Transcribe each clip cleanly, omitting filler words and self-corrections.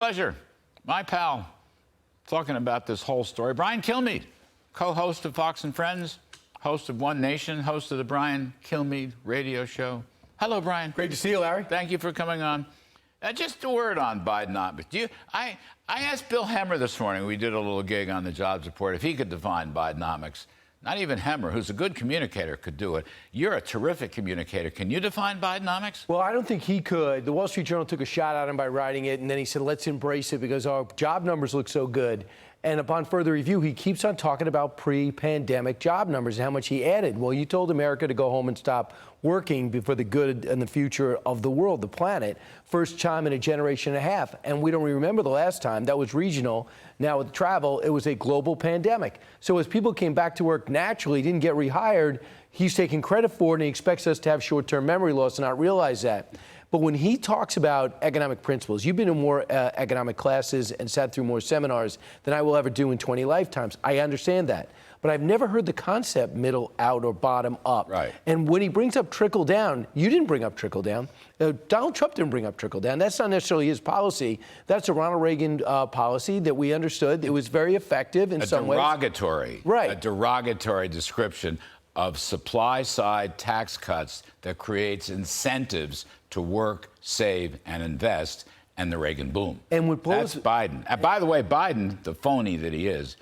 Pleasure. My pal, talking about this whole story. Brian Kilmeade, co-host of Fox and Friends, host of One Nation, host of the Brian Kilmeade radio show. Hello, Brian. Great to see you, Larry. Thank you for coming on. Just a word on Bideneomics. I asked Bill Hemmer this morning, we did a little gig on the Jobs Report, if he could define Bideneomics. Not even Hemmer, who's a good communicator, could do it. You're a terrific communicator. Can you define Bideneomics? Well, I don't think he could. The Wall Street Journal took a shot at him by writing it, and then he said, let's embrace it because our job numbers look so good. And upon further review, he keeps on talking about pre-pandemic job numbers and how much he added. Well, you told America to go home and stop working for the good and the future of the world, the planet. First time in a generation and a half. And we don't remember the last time. That was regional. Now with travel, it was a global pandemic. So as people came back to work naturally, didn't get rehired, he's taking credit for it, and he expects us to have short-term memory loss and not realize that. But when he talks about economic principles, you've been in more economic classes and sat through more seminars than I will ever do in 20 lifetimes. I understand that. But I've never heard the concept middle out or bottom up. Right. And when he brings up trickle down, you didn't bring up trickle down. Donald Trump didn't bring up trickle down. That's not necessarily his policy. That's a Ronald Reagan policy that we understood. It was very effective in some ways. Right. A derogatory description of supply-side tax cuts that creates incentives to work, save, and invest, and the Reagan boom. And that's Biden. And by the way, Biden, the phony that he is,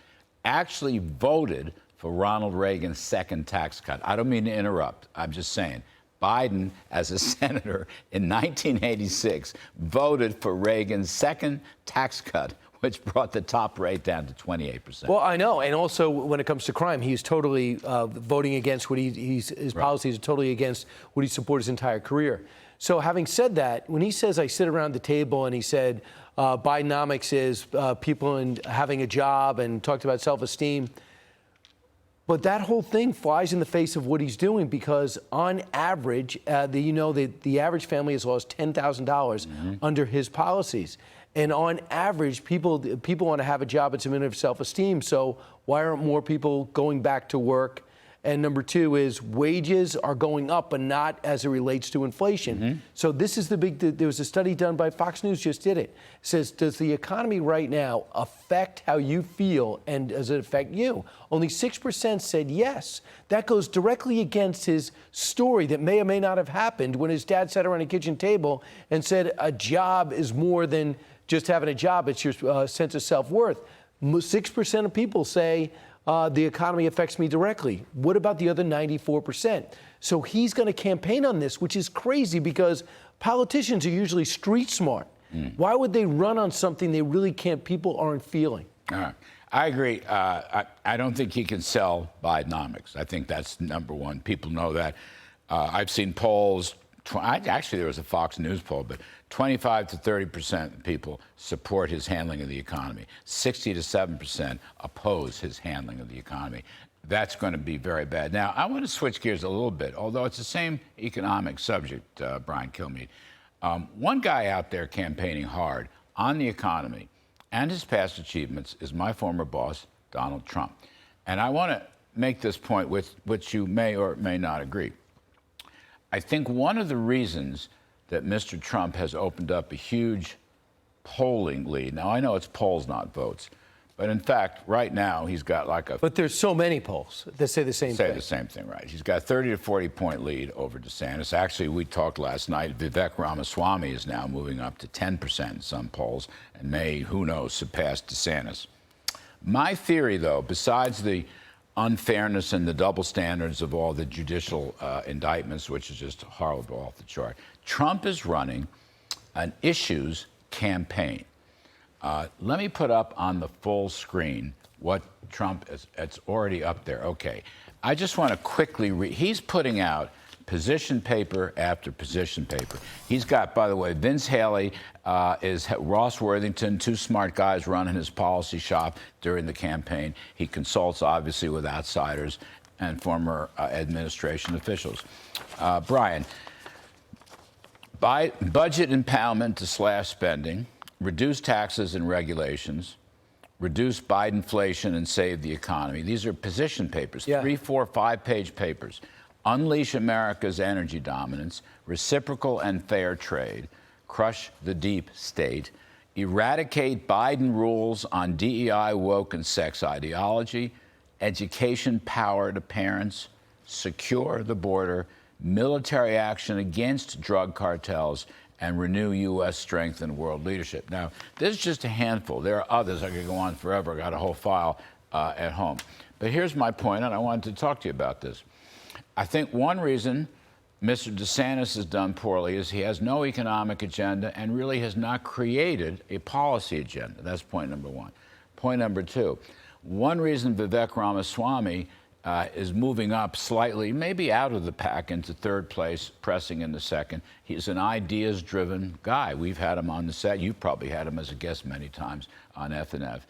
actually voted for Ronald Reagan's second tax cut. I don't mean to interrupt. I'm just saying. Biden, as a senator in 1986, voted for Reagan's second tax cut, which brought the top rate down to 28%. Well, I know. And also, when it comes to crime, he's totally voting against what his policies are totally against what he supported his entire career. So having said that, when he says I sit around the table and he said Bidenomics is people having a job and talked about self-esteem, but that whole thing flies in the face of what he's doing because on average, the average family has lost $10,000 under his policies. And on average, people want to have a job. It's a minute of self-esteem. So why aren't more people going back to work? And number two is wages are going up, but not as it relates to inflation. So this is the big, there was a study done by Fox News, just did it. It says, does the economy right now affect how you feel and does it affect you? Only 6% said yes. That goes directly against his story that may or may not have happened when his dad sat around a kitchen table and said a job is more than just having a job, it's your sense of self-worth. 6% of people say, the economy affects me directly. What about the other 94%? So he's going to campaign on this, which is crazy because politicians are usually street smart. Why would they run on something they really can't, people aren't feeling? I agree. I don't think he can sell Bidenomics. I think that's number one. People know that. I've seen polls. Actually, there was a Fox News poll, but 25 to 30% of people support his handling of the economy. 60 to 7% oppose his handling of the economy. That's going to be very bad. Now, I want to switch gears a little bit, although it's the same economic subject, Brian Kilmeade. One guy out there campaigning hard on the economy and his past achievements is my former boss, Donald Trump. And I want to make this point with which you may or may not agree. I think one of the reasons that Mr. Trump has opened up a huge polling lead. Now, I know it's polls, not votes. But in fact, right now, he's got like a... But there's so many polls that say the same thing. Say the same thing, right. He's got a 30 to 40-point lead over DeSantis. Actually, we talked last night. Vivek Ramaswamy is now moving up to 10% in some polls and may, who knows, surpass DeSantis. My theory, though, besides the unfairness and the double standards of all the judicial indictments, which is just horrible off the chart, Trump is running an issues campaign. Let me put up on the full screen what Trump is. It's already up there. Okay. I just want to quickly read. He's putting out position paper after position paper. He's got, by the way, Vince Haley, is Ross Worthington, two smart guys running his policy shop during the campaign. He consults, obviously, with outsiders and former administration officials. Brian, budget empowerment to slash spending, reduce taxes and regulations, reduce Bidenflation and save the economy. These are position papers, 3, 4, 5-page papers. Unleash America's energy dominance, reciprocal and fair trade, crush the deep state, eradicate Biden rules on DEI, woke, and sex ideology, education power to parents, secure the border, military action against drug cartels, and renew U.S. strength in world leadership. Now, this is just a handful. There are others. I could go on forever. I got a whole file at home. But here's my point, and I wanted to talk to you about this. I think one reason Mr. DeSantis has done poorly is he has no economic agenda and really has not created a policy agenda. That's point number one. Point number two, one reason Vivek Ramaswamy is moving up slightly, maybe out of the pack into third place, pressing into second. He's an ideas-driven guy. We've had him on the set. You've probably had him as a guest many times on F&F.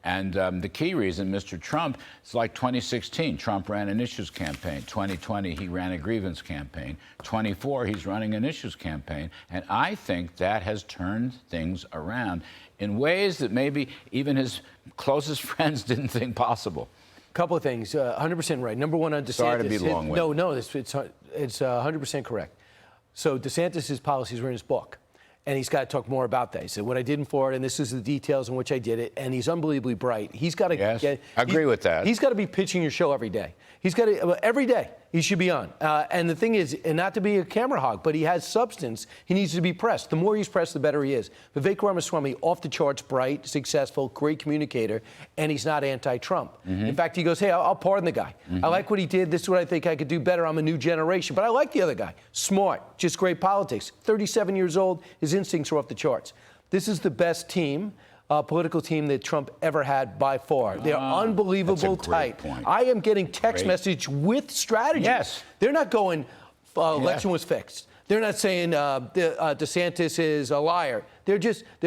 And the key reason, Mr. Trump, it's like 2016. Trump ran an issues campaign. 2020, he ran a grievance campaign. 24, he's running an issues campaign. And I think that has turned things around in ways that maybe even his closest friends didn't think possible. Couple of things. 100% right. Number one on DeSantis. Sorry to be long-winded. No, it's 100% correct. So DeSantis' policies were in his book, and he's got to talk more about that. He said what I did in Florida, and this is the details in which I did it. And he's unbelievably bright. He's got to I agree with that. He's got to be pitching your show every day. He's got to every day. He should be on. And the thing is, and not to be a camera hog, but he has substance. He needs to be pressed. The more he's pressed, the better he is. Vivek Ramaswamy, off the charts, bright, successful, great communicator, and he's not anti-Trump. In fact, he goes, hey, I'll pardon the guy. I like what he did. This is what I think I could do better. I'm a new generation. But I like the other guy. Smart, just great politics. 37 years old. His instincts are off the charts. This is the best team. Political team that Trump ever had by far. They're unbelievable tight. Point. I am getting text message with strategy. Yes. They're not going, election was fixed. They're not saying DeSantis is a liar. They're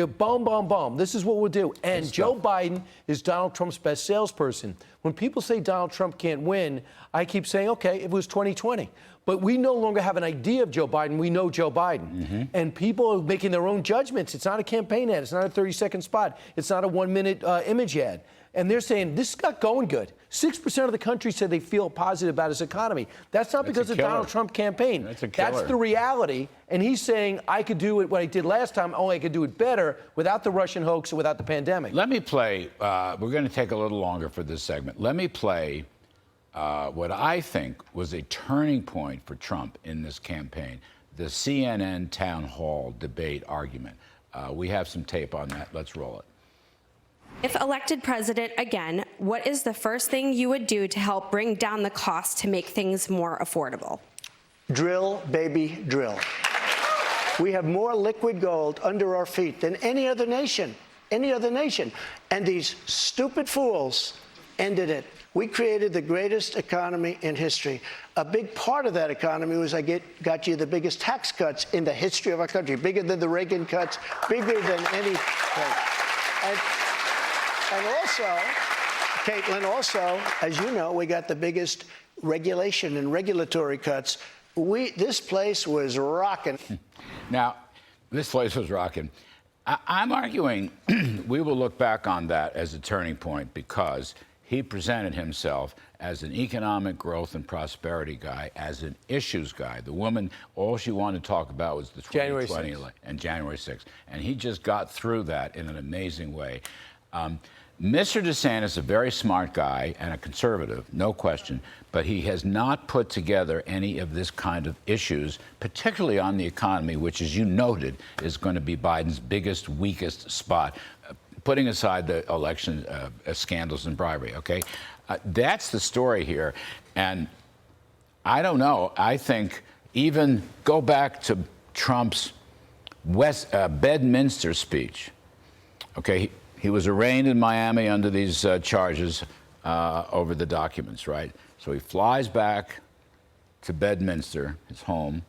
boom. This is what we'll do. And Joe Biden is Donald Trump's best salesperson. When people say Donald Trump can't win, I keep saying, okay, it was 2020. But we no longer have an idea of Joe Biden. We know Joe Biden. And people are making their own judgments. It's not a campaign ad. It's not a 30-second spot. It's not a 1-minute image ad. And they're saying, this is not going good. 6% of the country said they feel positive about his economy. That's not because of the Donald Trump campaign. That's a killer. That's the reality. And he's saying, I could do it what I did last time, only I could do it better without the Russian hoax and without the pandemic. Let me play, we're going to take a little longer for this segment. Let me play what I think was a turning point for Trump in this campaign, the CNN town hall debate argument. We have some tape on that. Let's roll it. If elected president again, what is the first thing you would do to help bring down the cost to make things more affordable? Drill, baby, drill. We have more liquid gold under our feet than any other nation. And these stupid fools ended it. We created the greatest economy in history. A big part of that economy was got you the biggest tax cuts in the history of our country, bigger than the Reagan cuts, bigger than any. And also, Caitlin, as you know, we got the biggest regulation and regulatory cuts. This place was rocking. Now, this place was rocking. I'm arguing we will look back on that as a turning point because he presented himself as an economic growth and prosperity guy, as an issues guy. The woman, all she wanted to talk about was the 2020 election and January 6th. And he just got through that in an amazing way. Mr. DeSantis, a very smart guy and a conservative, no question, but he has not put together any of this kind of issues, particularly on the economy, which, as you noted, is going to be Biden's biggest, weakest spot, putting aside the election scandals and bribery, okay? That's the story here. And I don't know. I think even go back to Trump's Bedminster speech, okay? He was arraigned in Miami under these charges over the documents, right? So he flies back to Bedminster, his home,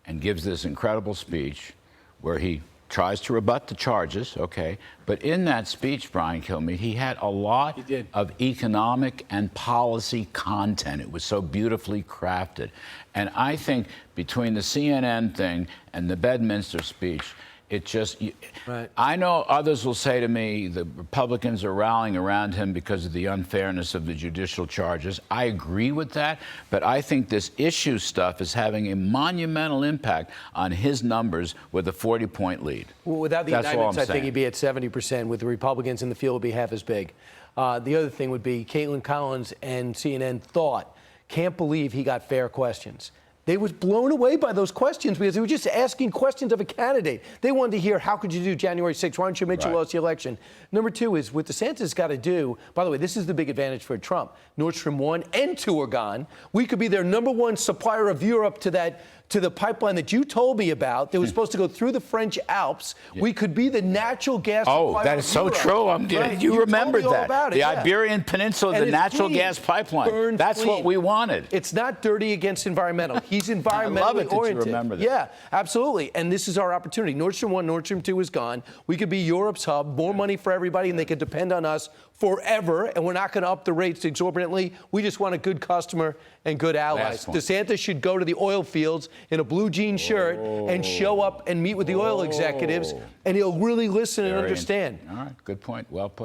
and gives this incredible speech where he tries to rebut the charges, okay? But in that speech, Brian Kilmeade, he had a lot of economic and policy content. It was so beautifully crafted. And I think between the CNN thing and the Bedminster speech, It just, Right. I know others will say to me the Republicans are rallying around him because of the unfairness of the judicial charges. I agree with that, but I think this issue stuff is having a monumental impact on his numbers with a 40-point lead. Well, without the That's all indictments, I'm I think saying. he'd be at 70%. With the Republicans in the field, would be half as big. The other thing would be Caitlin Collins and CNN can't believe he got fair questions. They was blown away by those questions because they were just asking questions of a candidate. They wanted to hear, how could you do January 6th? Why don't you admit you lost the election? Number two is what DeSantis got to do. By the way, this is the big advantage for Trump. Nord Stream 1 and 2 are gone. We could be their #1 supplier of Europe to the pipeline that you told me about that was supposed to go through the French Alps. Yeah. We could be the natural gas supplier that is so Europe. true. Right. You remembered that. About it, the Iberian Peninsula, and the natural clean. gas pipeline. That's clean. what we wanted. It's not dirty against environmental. He's environmentally I love it that oriented. you remember that. Yeah, absolutely. And this is our opportunity. Nord Stream 1, Nord Stream 2 is gone. We could be Europe's hub, more money for everybody, and they could depend on us forever. And we're not going to up the rates exorbitantly. We just want a good customer and good allies. DeSantis should go to the oil fields in a blue jean shirt and show up and meet with the oil executives, and he'll really listen and understand. All right, good point. Well put.